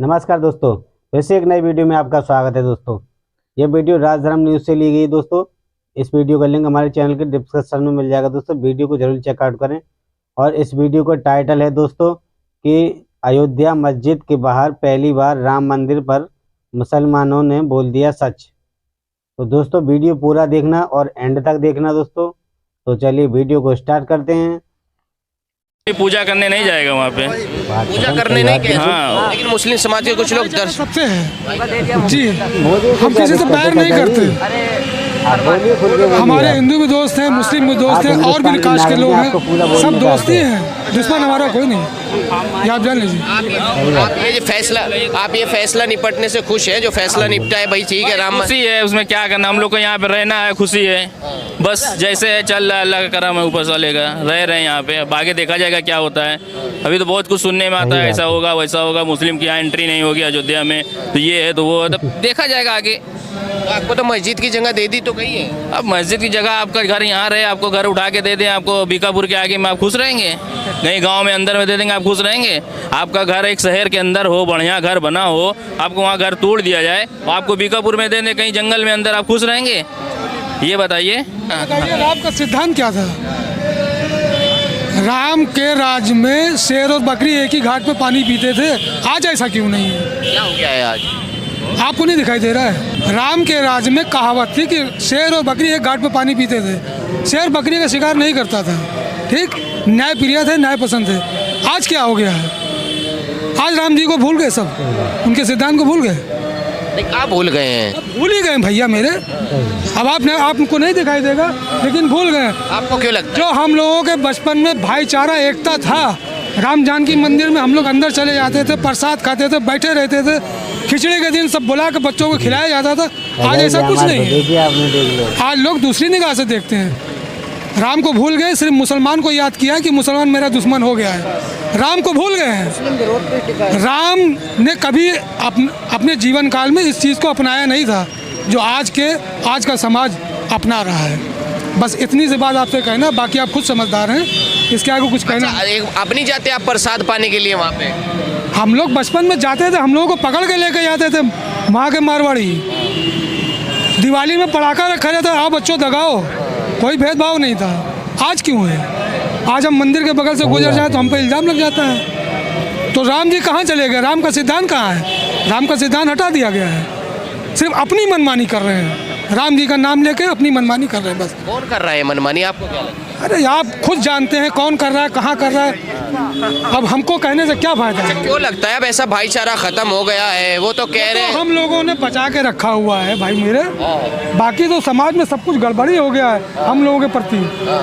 नमस्कार दोस्तों, फिर से एक नई वीडियो में आपका स्वागत है। दोस्तों, ये वीडियो राजधर्म न्यूज़ से ली गई है। दोस्तों, इस वीडियो का लिंक हमारे चैनल के डिस्क्रिप्शन में मिल जाएगा। दोस्तों, वीडियो को जरूर चेकआउट करें। और इस वीडियो का टाइटल है दोस्तों कि अयोध्या मस्जिद के बाहर पहली बार राम मंदिर पर मुसलमानों ने बोल दिया सच। तो दोस्तों, वीडियो पूरा देखना और एंड तक देखना दोस्तों। तो चलिए वीडियो को स्टार्ट करते हैं। पूजा करने नहीं जाएगा वहाँ पे, पूजा करने नहीं गए। हाँ। लेकिन मुस्लिम समाज के कुछ लोग दर्शन सकते हैं जी, हम किसी से बैर नहीं करते। हमारे हिंदू भी दोस्त हैं, मुस्लिम भी दोस्त हैं, और भी कास्ट के लोग हैं, सब दोस्ती हैं। दुश्मन हमारा कोई नहीं, ये आप जान लीजिए। आप ये फैसला निपटने से खुश हैं? जो फैसला निपटा है भाई ठीक है, राम खुशी है, उसमें क्या करना, हम लोग को यहाँ पे रहना है, खुशी है बस। जैसे है चल रहा है, अल्लाह का करम है, ऊपर से लेगा रह रहे हैं यहाँ पे। अब आगे देखा जाएगा क्या होता है। अभी तो बहुत कुछ सुनने में आता है, ऐसा होगा वैसा होगा, मुस्लिम की यहाँ एंट्री नहीं होगी अयोध्या में, तो ये है तो वो है, तो देखा जाएगा आगे। आपको तो मस्जिद की जगह दे दी तो गई है। अब मस्जिद की जगह आपका घर यहाँ रहे, आपको घर उठा के दे दें आपको बीकापुर के आगे में, आप खुश रहेंगे? कहीं गांव में अंदर में दे देंगे, आप खुश रहेंगे? आपका घर एक शहर के अंदर हो, बढ़िया घर बना हो, आपको वहाँ घर तोड़ दिया जाए, आपको बीकापुर में दे दें कहीं जंगल में अंदर, आप खुश रहेंगे? ये बताइए। राम का सिद्धांत क्या था? राम के राज में शेर और बकरी एक ही घाट पे पानी पीते थे। आज ऐसा क्यों नहीं है? क्या हो गया है आज? आपको नहीं दिखाई दे रहा है? राम के राज में कहावत थी कि शेर और बकरी एक घाट पे पानी पीते थे। शेर बकरी का शिकार नहीं करता था, ठीक? न्याय प्रिय थे, न्याय पसंद थे। आज क्या हो गया है? आज राम जी को भूल गए, सब उनके सिद्धांत को भूल गए। आप भूल गए हैं? भूल ही गए भैया मेरे। अब आपको नहीं दिखाई देगा, लेकिन भूल गए। आपको क्यों लगता है? जो हम लोगों के बचपन में भाईचारा एकता था, राम जानकी मंदिर में हम लोग अंदर चले जाते थे, प्रसाद खाते थे, बैठे रहते थे, खिचड़ी के दिन सब बुला के बच्चों को खिलाया जाता था। आज ऐसा कुछ नहीं है। आज लोग दूसरी निगाह से देखते हैं। राम को भूल गए, सिर्फ मुसलमान को याद किया कि मुसलमान मेरा दुश्मन हो गया है। राम को भूल गए हैं। राम ने कभी अपने जीवन काल में इस चीज़ को अपनाया नहीं था जो आज का समाज अपना रहा है। बस इतनी सी बात आपसे कहना, बाकी आप खुद समझदार हैं, इसके आगे कुछ कहना। अब नहीं जाते आप प्रसाद पाने के लिए वहाँ पे? हम लोग बचपन में जाते थे, हम लोगों को पकड़ के लेके जाते थे वहाँ के मारवाड़ी। दिवाली में पटाखा रखा जाता, आओ बच्चों दगाओ, कोई भेदभाव नहीं था। आज क्यों है? आज हम मंदिर के बगल से गुजर जाए तो हम पे इल्ज़ाम लग जाता है। तो राम जी कहाँ चले गए? राम का सिद्धांत कहाँ है? राम का सिद्धांत हटा दिया गया है। सिर्फ अपनी मनमानी कर रहे हैं, राम जी का नाम लेके अपनी मनमानी कर रहे हैं बस। कौन कर रहा है मनमानी, आपको क्या लगता है? अरे आप खुद जानते हैं कौन कर रहा है, कहाँ कर रहा है। अब हमको कहने से क्या फायदा है? क्यों लगता है अब ऐसा भाईचारा खत्म हो गया है? वो तो कह रहे हैं हम लोगों ने बचा के रखा हुआ है भाई मेरे। बाकी तो समाज में सब कुछ गड़बड़ी हो गया है हम लोगों के प्रति।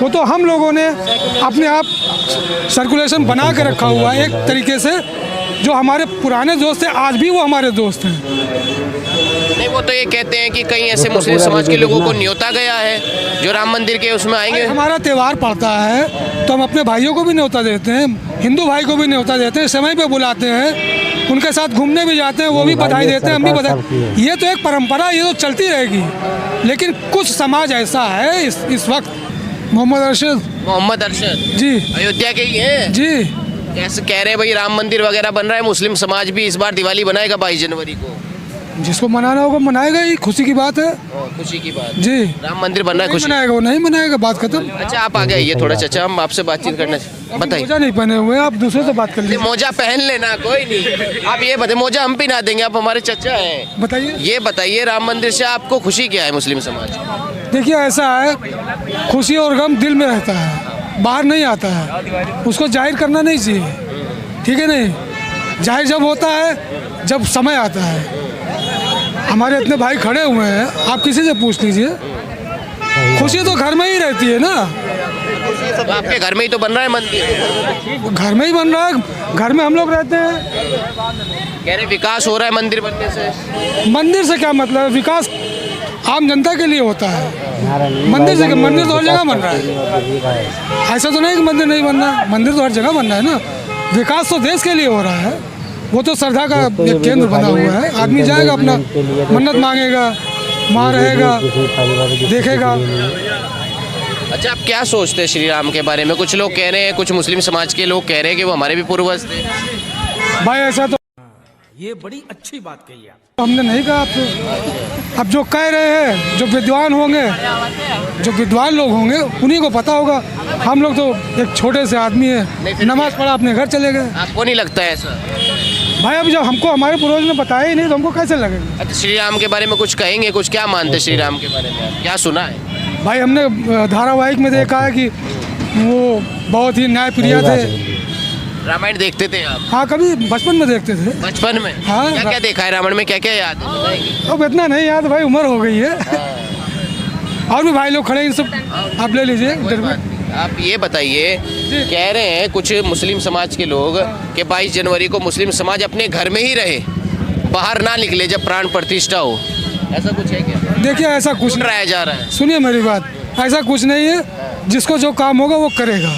वो तो हम लोगों ने अपने आप सर्कुलेशन बना के रखा हुआ है एक तरीके से। जो हमारे पुराने दोस्त थे, आज भी वो हमारे दोस्त हैं। नहीं, वो तो ये कहते हैं कि कहीं ऐसे मुस्लिम समाज के लोगों को न्योता गया है जो राम मंदिर के उसमें आएंगे। हमारा त्यौहार पड़ता है तो हम अपने भाइयों को भी न्योता देते हैं, हिंदू भाई को भी न्योता देते हैं, समय पे बुलाते हैं, उनके साथ घूमने भी जाते हैं, वो भी बधाई देते हैं, हम भी बधाई। ये तो एक परंपरा, ये तो चलती रहेगी। लेकिन कुछ समाज ऐसा है इस वक्त। मोहम्मद अरशद जी अयोध्या के ही हैं जी। कैसे कह रहे हैं भाई राम मंदिर वगैरह बन रहा है, मुस्लिम समाज भी इस बार दिवाली बनाएगा 22 जनवरी को। जिसको मनाना होगा मनाएगा ही, खुशी की बात है। खुशी की बात जी। राम मंदिर बन रहा है, खुशी मनाएगा, वो नहीं मनाएगा, बात खत्म। अच्छा, आप आ गए, ये थोड़ा चाचा हम आपसे बातचीत करना बताइए। मोजा नहीं पहने हुए, आप दूसरे से बात कर लीजिए। मोजा पहन लेना, कोई नहीं। आप ये बताइए, मोजा हम पहना देंगे, आप हमारे चाचा हैं। बताइए। ये बताइए, राम मंदिर से आपको खुशी क्या है मुस्लिम समाज? देखिए ऐसा है, खुशी और गम दिल में रहता है, बाहर नहीं आता है। उसको जाहिर करना नहीं चाहिए, ठीक है? नहीं, जाहिर जब होता है जब समय आता है। हमारे इतने भाई खड़े हुए हैं, आप किसी से पूछ लीजिए। खुशी तो घर में ही रहती है ना। तो आपके घर में ही तो बन रहा है मंदिर। घर में ही बन रहा है, घर में हम लोग रहते हैं। कह रहे विकास हो रहा है मंदिर बनने से। मंदिर से क्या मतलब है? विकास आम जनता के लिए होता है। मंदिर से मंदिर तो हर जगह बन रहा है। ऐसा तो नहीं कि मंदिर नहीं बन रहा है, मंदिर तो हर जगह बन रहा है ना। विकास तो देश के लिए हो रहा है, वो तो श्रद्धा का एक केंद्र बना हुआ है। आदमी जाएगा, अपना मन्नत मांगेगा, वहाँ रहेगा, देखेगा। अच्छा, आप क्या सोचते हैं श्री राम के बारे में? कुछ लोग कह रहे हैं, कुछ मुस्लिम समाज के लोग कह रहे हैं कि वो हमारे भी पूर्वज थे। भाई ऐसा तो ये बड़ी अच्छी बात कही आप। हमने नहीं कहा आपसे। अब जो कह रहे हैं, जो विद्वान होंगे, जो विद्वान लोग होंगे, उन्हीं को पता होगा। हम लोग तो एक छोटे से आदमी है, नमाज पढ़ा अपने घर चले गए। आपको नहीं लगता है ऐसा? भाई अब जब हमको हमारे पूर्वज ने बताया ही नहीं तो हमको कैसे लगेगा। अच्छा, श्री राम के बारे में कुछ कहेंगे? कुछ क्या मानते श्री राम के बारे में, क्या सुना है? भाई हमने धारावाहिक में देखा है कि वो बहुत ही न्यायप्रिय थे। रामायण देखते थे आप? हाँ, कभी बचपन में देखते थे। बचपन में? हाँ। क्या क्या देखा है रामायण में, क्या क्या याद है बताएंगे? अब इतना नहीं याद भाई, उम्र हो गई है। और भी भाई लोग खड़े हैं, इन सब आप ले लीजिए इधर में। आप ये बताइए, कह रहे हैं कुछ मुस्लिम समाज के लोग कि 22 जनवरी को मुस्लिम समाज अपने घर में ही रहे, बाहर ना निकले जब प्राण प्रतिष्ठा हो, ऐसा कुछ है क्या? देखिए ऐसा कुछ डराया जा रहा है। सुनिए मेरी बात, ऐसा कुछ नहीं है। जिसको जो काम होगा वो करेगा।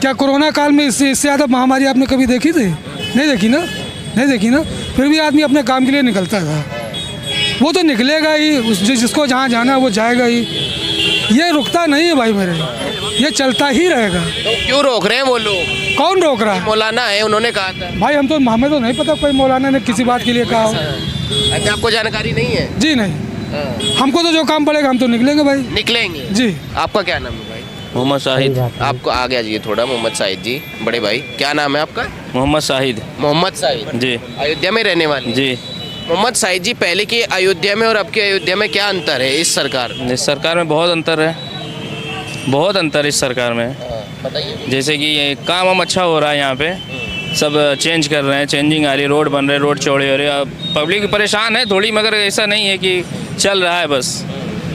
क्या कोरोना काल में इससे ज़्यादा महामारी आपने कभी देखी थी? नहीं देखी ना, नहीं देखी ना। फिर भी आदमी अपने काम के लिए निकलता था। वो तो निकलेगा ही, जिसको जहाँ जाना है वो जाएगा ही। ये रुकता नहीं है भाई मेरे, ये चलता ही रहेगा। तो क्यों रोक रहे हैं वो लोग? कौन रोक रहा है? मौलाना है, उन्होंने कहा था। भाई हमें तो नहीं पता कोई मौलाना ने किसी बात के लिए कहा हो। अच्छा, आपको जानकारी नहीं है? जी नहीं, हमको तो जो काम पड़ेगा हम तो निकलेंगे भाई। निकलेंगे जी। आपका क्या नाम है भाई? मोहम्मद शाहिद। आपको आ गया जी थोड़ा, मोहम्मद साहिद जी, बड़े भाई क्या नाम है आपका? मोहम्मद शाहिद। मोहम्मद साहिद जी। अयोध्या में रहने वाले? जी। मोहम्मद साहिद जी, पहले की अयोध्या में और अब की अयोध्या में क्या अंतर है इस सरकार में? इस सरकार में बहुत अंतर है, बहुत अंतर इस सरकार में। बताइए। जैसे कि ये काम हम अच्छा हो रहा है यहाँ पे, सब चेंज कर रहे हैं, चेंजिंग आ रही है, रोड बन रहे, रोड चौड़े हो रहे। अब पब्लिक परेशान है थोड़ी, मगर ऐसा नहीं है कि चल रहा है बस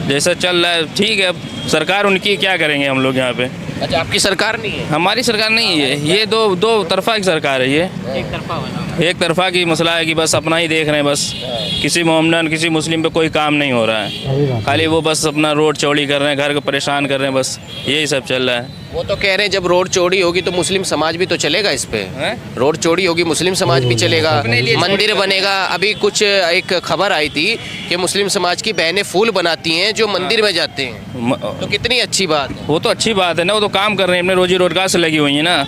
जैसा चल रहा है ठीक है। अब सरकार उनकी क्या करेंगे हम लोग यहाँ पे। अच्छा, आपकी सरकार नहीं है? हमारी सरकार नहीं है ये, दो तरफा की सरकार है ये। एक तरफा की मसला है कि बस अपना ही देख रहे हैं, बस किसी मोहम्मदन किसी मुस्लिम पे कोई काम नहीं हो रहा है। खाली वो बस अपना रोड चौड़ी कर रहे हैं, घर को परेशान कर रहे हैं, बस यही सब चल रहा है। वो तो कह रहे हैं जब रोड चौड़ी होगी तो मुस्लिम समाज भी तो चलेगा इस पे। हैं? रोड चौड़ी होगी, मुस्लिम समाज भी चलेगा, अपने लिए मंदिर बनेगा। अभी कुछ एक खबर आई थी कि मुस्लिम समाज की बहनें फूल बनाती हैं जो मंदिर में जाते हैं, तो कितनी अच्छी बात है। वो तो अच्छी बात है ना, वो तो काम कर रहे हैं, अपने रोजी रोजगार से लगी हुई है ना।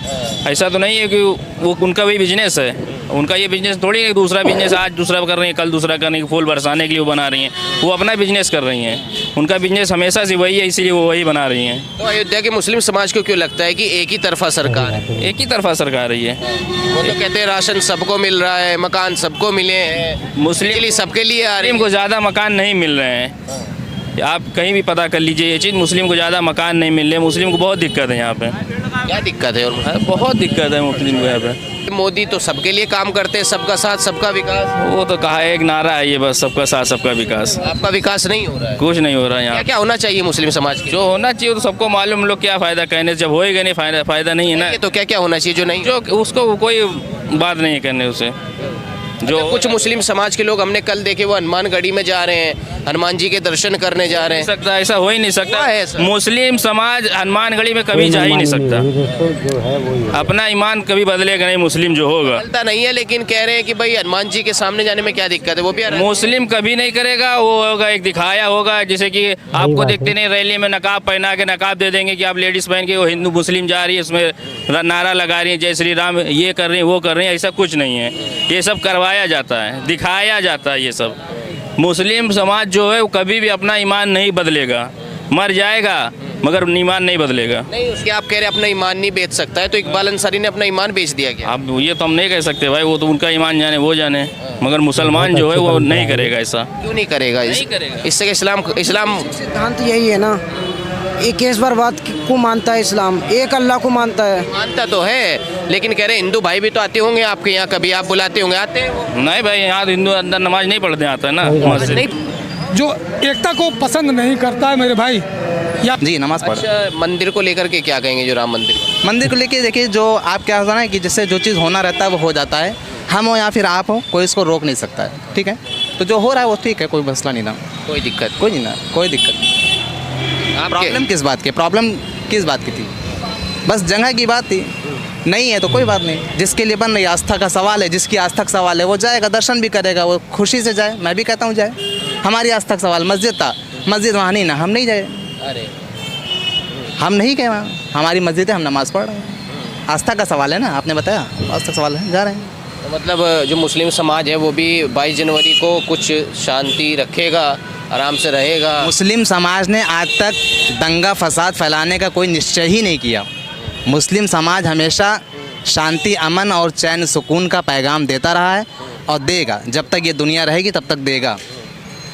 ऐसा तो नहीं है कि वो उनका भी बिजनेस है, उनका ये बिजनेस थोड़ी है दूसरा बिजनेस आज दूसरा कर रही है, कल दूसरा करने की फूल बरसाने के लिए वो बना रही हैं। वो अपना बिजनेस कर रही हैं, उनका बिजनेस हमेशा से वही है, इसीलिए वो वही बना रही हैं। तो अयोध्या के मुस्लिम समाज को क्यों लगता है कि एक ही तरफा सरकार है? एक ही तरफा सरकार है ये। वो तो कहते हैं राशन सबको मिल रहा है, मकान सबको मिले हैं, मुस्लिम के लिए सबके लिए आ रही मुस्लिम को ज़्यादा मकान नहीं मिल रहे हैं। आप कहीं भी पता कर लीजिए ये चीज़, मुस्लिम को ज़्यादा मकान नहीं मिल रहे। मुस्लिम को बहुत दिक्कत है यहाँ पे। क्या दिक्कत है? और बहुत दिक्कत है मुस्लिम को यहाँ पे। मोदी तो सबके लिए काम करते हैं, सबका साथ सबका विकास। वो तो कहा है, एक नारा है ये, बस सबका साथ सबका विकास। आपका विकास नहीं हो रहा है? कुछ नहीं हो रहा है क्या यहाँ। क्या होना चाहिए मुस्लिम समाज के? जो होना चाहिए तो सबको मालूम, हम लोग क्या फ़ायदा कहने से, जब होएगा नहीं फ़ायदा नहीं है ना। तो क्या क्या होना चाहिए जो नहीं? जो उसको कोई बात नहीं है करने उसे। जो कुछ मुस्लिम समाज के लोग हमने कल देखे वो हनुमानगढ़ी में जा रहे हैं, हनुमान जी के दर्शन करने जा रहे हैं। सकता ऐसा हो ही नहीं सकता हुआ है ऐसा? मुस्लिम समाज हनुमानगढ़ी में कभी जा ही नहीं सकता। जो है वही है। अपना ईमान कभी बदलेगा नहीं मुस्लिम जो होगा। चलता नहीं है, लेकिन कह रहे हैं कि भाई हनुमान जी के सामने जाने में क्या दिक्कत है? वो भी मुस्लिम कभी नहीं करेगा, वो होगा एक दिखाया होगा। जैसे कि आपको देखते नहीं रैली में नकाब पहना के नकाब दे देंगे कि आप लेडीज पहन के वो हिंदू मुस्लिम जा रही है, उसमें नारा लगा रही है जय श्री राम, ये कर रही है वो कर रही है। ऐसा कुछ नहीं है, ये सब करवाया जाता है, दिखाया जाता है ये सब। मुस्लिम समाज जो है वो कभी भी अपना ईमान नहीं बदलेगा, मर जाएगा मगर ईमान नहीं बदलेगा। नहीं, उसके आप कह रहे हैं अपना ईमान नहीं बेच सकता है, तो इकबाल अंसारी ने अपना ईमान बेच दिया क्या? अब ये तो हम नहीं कह सकते भाई, वो तो उनका ईमान जाने वो जाने, मगर मुसलमान जो है वो नहीं करेगा ऐसा। क्यों नहीं करेगा? नहीं करेगा। इससे इस्लाम सिद्धांत यही है ना, एक ईश्वरवाद को मानता है इस्लाम, एक अल्लाह को मानता है। मानता तो है, लेकिन कह रहे हिंदू भाई भी तो आते होंगे आपके यहाँ, कभी आप बुलाते होंगे? आते हैं वो? नहीं भाई, यहाँ हिंदू अंदर नमाज नहीं पढ़ते आता है ना मस्जिद। नहीं। जो एकता को पसंद नहीं करता है मेरे भाई, या जी नमाज पढ़। अच्छा, मंदिर को लेकर के क्या कहेंगे? जो राम मंदिर मंदिर को लेके देखिए, जो आप क्या होता है ना कि जिससे जो चीज़ होना रहता है वो हो जाता है। हम हो या फिर आप हो, कोई इसको रोक नहीं सकता है, ठीक है? तो जो हो रहा है वो ठीक है, कोई मसला नहीं ना, कोई दिक्कत? कोई नहीं ना, कोई दिक्कत। प्रॉब्लम किस बात की? प्रॉब्लम किस बात की थी? बस जगह की बात थी। नहीं है तो कोई बात नहीं, जिसके लिए बन रही आस्था का सवाल है, जिसकी आस्था का सवाल है वो जाएगा, दर्शन भी करेगा, वो खुशी से जाए। मैं भी कहता हूँ जाए। हमारी आस्था का सवाल मस्जिद था, मस्जिद वहाँ नहीं ना, हम नहीं जाए। अरे हम नहीं गए वहाँ, हमारी मस्जिद है, हम नमाज़ पढ़ रहे हैं। आस्था का सवाल है ना, आपने बताया आस्था का सवाल है, जा रहे हैं। मतलब जो मुस्लिम समाज है वो भी 22 जनवरी को कुछ शांति रखेगा, आराम से रहेगा। मुस्लिम समाज ने आज तक दंगा फसाद फैलाने का कोई निश्चय ही नहीं किया। मुस्लिम समाज हमेशा शांति, अमन और चैन सुकून का पैगाम देता रहा है और देगा। जब तक ये दुनिया रहेगी तब तक देगा,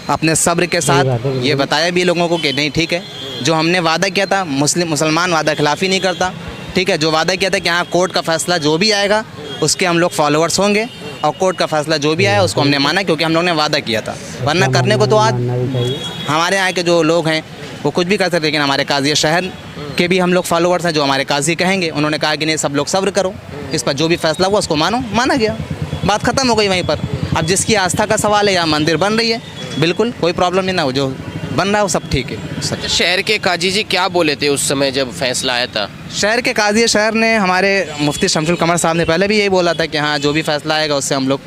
अपने सब्र के साथ। ये बताया भी लोगों को कि नहीं ठीक है, जो हमने वादा किया था, मुसलमान वादा खिलाफ़ी नहीं करता, ठीक है। जो वादा किया था कि हाँ कोर्ट का फैसला जो भी आएगा उसके हम लोग फॉलोअर्स होंगे, और कोर्ट का फैसला जो भी आया उसको हमने माना, क्योंकि हम लोग ने वादा किया था। वरना करने को तो आज हमारे यहाँ के जो लोग हैं वो कुछ भी कर सकते, लेकिन हमारे काजी शहर के भी हम लोग फॉलोअर्स हैं, जो हमारे काजी कहेंगे। उन्होंने कहा कि नहीं, सब लोग सब्र करो, इस पर जो भी फैसला हुआ उसको मानो, माना गया, बात ख़त्म हो गई वहीं पर। अब जिसकी आस्था का सवाल है, यहाँ मंदिर बन रही है, बिल्कुल कोई प्रॉब्लम नहीं, ना हो जो बन रहा है वो सब ठीक है। सब शहर के काजी जी क्या बोले थे उस समय जब फैसला आया था? शहर के काजी शहर ने, हमारे मुफ्ती शमसुल कमर साहब ने पहले भी यही बोला था कि हाँ जो भी फैसला आएगा उससे हम लोग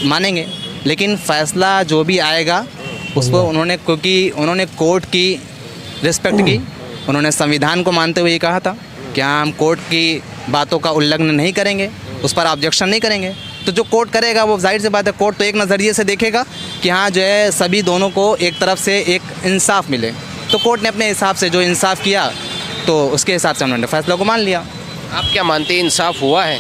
मानेंगे, लेकिन फ़ैसला जो भी आएगा उसको उन्होंने, क्योंकि उन्होंने कोर्ट की रिस्पेक्ट की, उन्होंने संविधान को मानते हुए कहा था कि हाँ हम कोर्ट की बातों का उल्लंघन नहीं करेंगे, उस पर ऑब्जेक्शन नहीं करेंगे। तो जो कोर्ट करेगा वो जाहिर सी बात है, कोर्ट तो एक नज़रिए से देखेगा कि हाँ जो है सभी दोनों को एक तरफ से एक इंसाफ मिले। तो कोर्ट ने अपने हिसाब से जो इंसाफ किया तो उसके हिसाब से उन्होंने फैसला को मान लिया। आप क्या मानते हैं, इंसाफ हुआ है?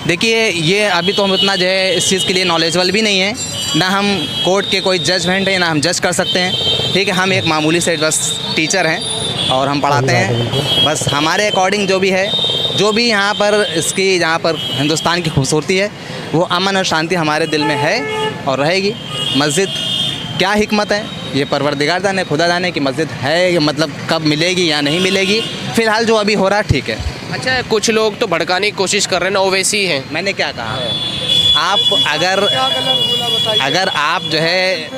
देखिए ये अभी तो हम उतना जो है इस चीज़ के लिए नॉलेजबल भी नहीं है, ना हम कोर्ट के कोई जजमेंट है, ना हम जज कर सकते हैं, ठीक है। हम एक मामूली से बस टीचर हैं और हम पढ़ाते हैं, बस हमारे अकॉर्डिंग जो भी है, जो भी यहाँ पर इसकी, जहाँ पर हिंदुस्तान की खूबसूरती है, वो अमन और शांति हमारे दिल में है और रहेगी। मस्जिद क्या हिकमत है ये परवरदिगार जाने, खुदा जाने की मस्जिद है, मतलब कब मिलेगी या नहीं मिलेगी। फ़िलहाल जो अभी हो रहा है ठीक है। अच्छा, कुछ लोग तो भड़काने की कोशिश कर रहे हैं ना, ओवैसी हैं। मैंने क्या कहा, आप अगर आप जो है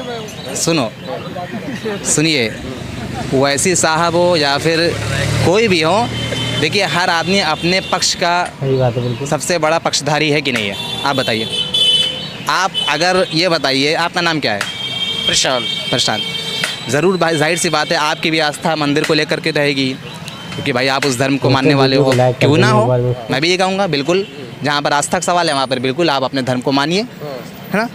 सुनिए, वैसी साहब हो या फिर कोई भी हो, देखिए हर आदमी अपने पक्ष का सबसे बड़ा पक्षधारी है कि नहीं है, आप बताइए। आप अगर ये बताइए, आपका नाम क्या है? प्रशांत। ज़रूर भाई, जाहिर सी बात है आपकी भी आस्था मंदिर को लेकर के रहेगी, क्योंकि भाई आप उस धर्म को मानने वाले हो, क्यों ना हो। मैं भी ये कहूँगा, बिल्कुल जहाँ पर आस्था का सवाल है वहाँ पर बिल्कुल आप अपने धर्म को मानिए, है ना।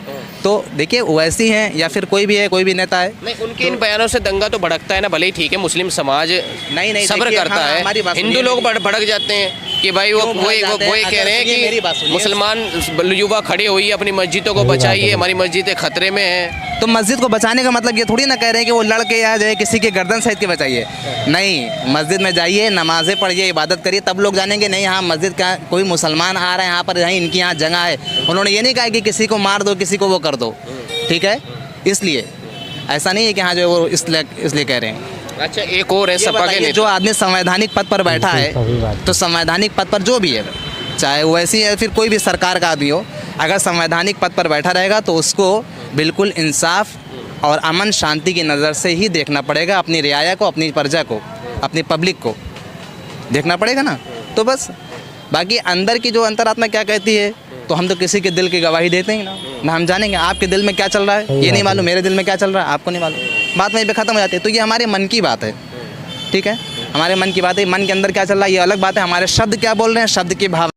तो देखिए वैसी हैं या फिर कोई भी है, कोई भी नेता है, नहीं उनके इन बयानों से दंगा तो भड़कता है ना, भले ही ठीक है, मुस्लिम समाज नहीं सब्र करता है, हिंदू लोग भड़क जाते हैं कि भाई वो कह रहे हैं कि मुसलमान युवा खड़े हुई अपनी मस्जिदों को बचाइए, हमारी मस्जिदें खतरे में हैं। तो मस्जिद को बचाने का मतलब ये थोड़ी ना कह रहे हैं कि वो लड़के या जो है किसी के गर्दन सहित के बचाइए, नहीं। मस्जिद में जाइए, नमाज़ें पढ़िए, इबादत करिए, तब लोग जानेंगे नहीं हाँ मस्जिद का कोई मुसलमान आ रहा है यहाँ पर, यहीं इनकी यहाँ जगह है। उन्होंने ये नहीं कहा कि किसी को मार दो, किसी को वो कर दो, ठीक है। इसलिए ऐसा नहीं है कि हाँ जो वो इसलिए कह रहे हैं। अच्छा, एक और है सपा के जो आदमी संवैधानिक पद पर बैठा है, तो संवैधानिक पद पर जो भी है, चाहे वो ऐसी है फिर कोई भी सरकार का आदमी हो, अगर संवैधानिक पद पर बैठा रहेगा तो उसको बिल्कुल इंसाफ और अमन शांति की नज़र से ही देखना पड़ेगा। अपनी रियाया को, अपनी प्रजा को, अपनी पब्लिक को देखना पड़ेगा ना। तो बस बाकी अंदर की जो अंतरात्मा क्या कहती है, तो हम तो किसी के दिल की गवाही देते ही ना हम जानेंगे आपके दिल में क्या चल रहा है, ये नहीं मालूम मेरे दिल में क्या चल रहा है, आपको नहीं मालूम, बात वहीं पे ख़त्म हो जाती है। तो ये हमारे मन की बात है, ठीक है, हमारे मन की बात है। मन के अंदर क्या चल रहा है ये अलग बात है, हमारे शब्द क्या बोल रहे हैं, शब्द की भाव